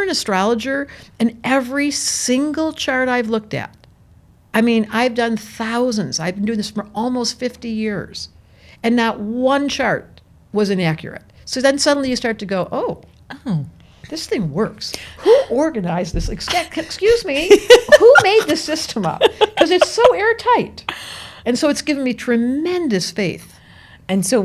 an astrologer, and every single chart I've looked at, I mean, I've done thousands. I've been doing this for almost 50 years. And not one chart was inaccurate. So then suddenly you start to go, oh, this thing works. Who organized this? Excuse me, who made this system up? Because it's so airtight. And so it's given me tremendous faith. And so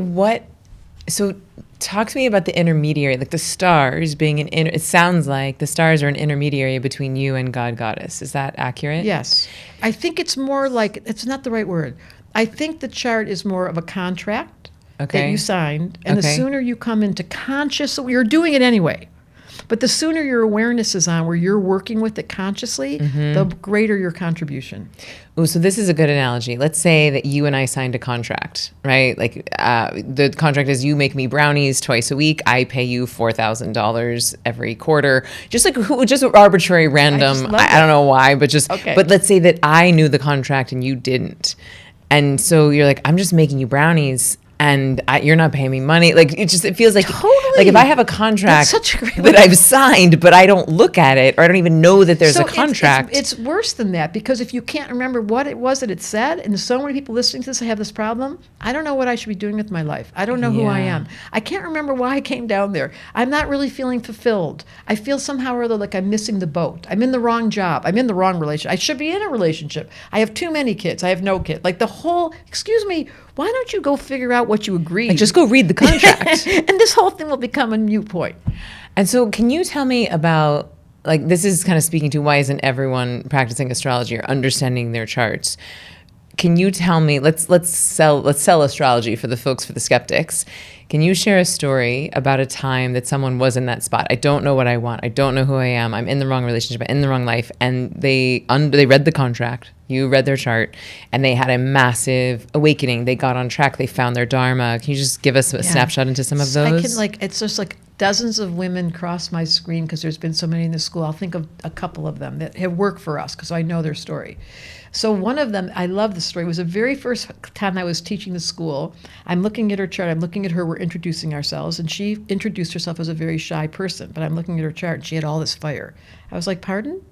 talk to me about the intermediary, like the stars being it sounds like the stars are an intermediary between you and God Goddess. Is that accurate? Yes. I think it's more like, it's not the right word. I think the chart is more of a contract that you signed. And the sooner you come into conscious, you're doing it anyway. But the sooner your awareness is on where you're working with it consciously, the greater your contribution. Oh, so this is a good analogy. Let's say that you and I signed a contract, right? Like the contract is you make me brownies twice a week. I pay you $4,000 every quarter. Just arbitrary, random. I don't know why, but but let's say that I knew the contract and you didn't. And so you're like, I'm just making you brownies. And you're not paying me money. Like it feels like totally. Like if I have a contract that I've signed, but I don't look at it, or I don't even know that there's a contract. It's worse than that, because if you can't remember what it was that it said, and so many people listening to this have this problem, I don't know what I should be doing with my life. I don't know who I am. I can't remember why I came down there. I'm not really feeling fulfilled. I feel somehow or other like I'm missing the boat. I'm in the wrong job. I'm in the wrong relationship. I should be in a relationship. I have too many kids. I have no kid. Like the whole, excuse me, why don't you go figure out what you agreed? Like just go read the contract. And this whole thing will become a moot point. And so can you tell me about, like, this is kind of speaking to why isn't everyone practicing astrology or understanding their charts? Can you tell me, let's sell astrology for the skeptics. Can you share a story about a time that someone was in that spot? I don't know what I want. I don't know who I am. I'm in the wrong relationship. I'm in the wrong life. And they read the contract. You read their chart, and they had a massive awakening. They got on track. They found their dharma. Can you just give us a snapshot into some of those? It's just like dozens of women cross my screen because there's been so many in the school. I'll think of a couple of them that have worked for us because I know their story. So one of them, I love the story. It was the very first time I was teaching the school. I'm looking at her chart. I'm looking at her. We're introducing ourselves. And she introduced herself as a very shy person. But I'm looking at her chart, and she had all this fire. I was like, pardon?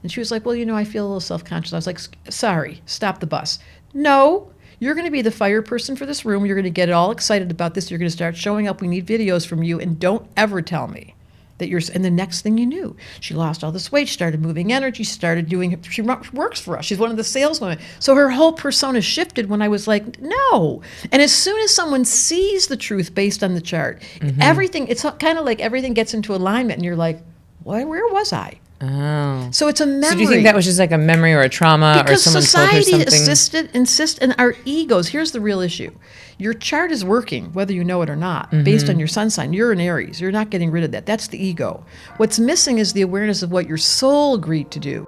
And she was like, well, I feel a little self-conscious. I was like, sorry, stop the bus. No, you're going to be the fire person for this room. You're going to get all excited about this. You're going to start showing up. We need videos from you. And don't ever tell me that you're, and the next thing you knew, she lost all this weight, she started moving energy, she works for us. She's one of the saleswomen. So her whole persona shifted when I was like, no. And as soon as someone sees the truth based on the chart, everything, it's kind of like everything gets into alignment and you're like, where was I? Oh. So it's a memory. So do you think that was just like a memory or a trauma, because or someone told her something? Because society insists, and our egos, here's the real issue. Your chart is working, whether you know it or not, based on your sun sign. You're an Aries. You're not getting rid of that. That's the ego. What's missing is the awareness of what your soul agreed to do.